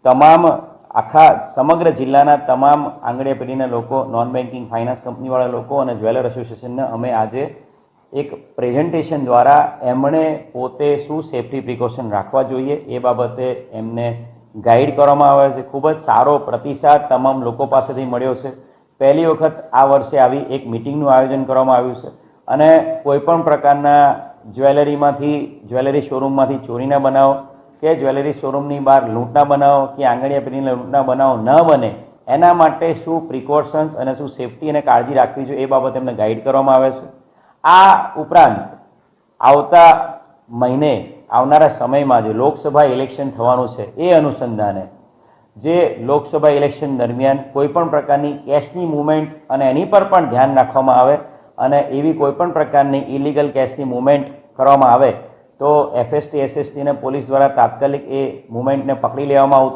તમામ આખા સમગ્ર જિલ્લાના તમામ આંગળીયા પેઢીના લોકો, નોન બેન્કિંગ ફાઇનાન્સ કંપનીવાળા લોકો અને જ્વેલર એસોસિએશનને અમે આજે એક પ્રેઝન્ટેશન દ્વારા એમણે પોતે શું સેફ્ટી પ્રિકોશન રાખવા જોઈએ એ બાબતે એમને ગાઈડ કરવામાં આવે છે. ખૂબ જ સારો પ્રતિસાદ તમામ લોકો પાસેથી મળ્યો છે. પહેલી વખત આ વર્ષે આવી એક મિટિંગનું આયોજન કરવામાં આવ્યું છે અને કોઈપણ પ્રકારના જ્વેલરી શોરૂમમાંથી ચોરીના બનાવો કે જ્વેલરી શોરૂમની બહાર લૂંટના બનાવો કે આંગળીયા પેઢીના લૂંટના બનાવો ન બને એના માટે શું પ્રિકોશન્સ અને શું સેફ્ટી અને કાળજી રાખવી જોઈએ એ બાબતે એમને ગાઈડ કરવામાં આવે છે. આ ઉપરાંત આવતા મહિને આવનારા સમયમાં જે લોકસભા ઇલેક્શન થવાનું છે એ અનુસંધાને જે લોકસભા ઇલેક્શન દરમિયાન કોઈપણ પ્રકારની કેશની મૂવમેન્ટ અને એની પર પણ ધ્યાન રાખવામાં આવે અને એવી કોઈપણ પ્રકારની ઇલીગલ કેશની મૂવમેન્ટ કરવામાં આવે તો FST SST અને પોલીસ દ્વારા તાત્કાલિક એ મૂવમેન્ટને પકડી લેવામાં આવતી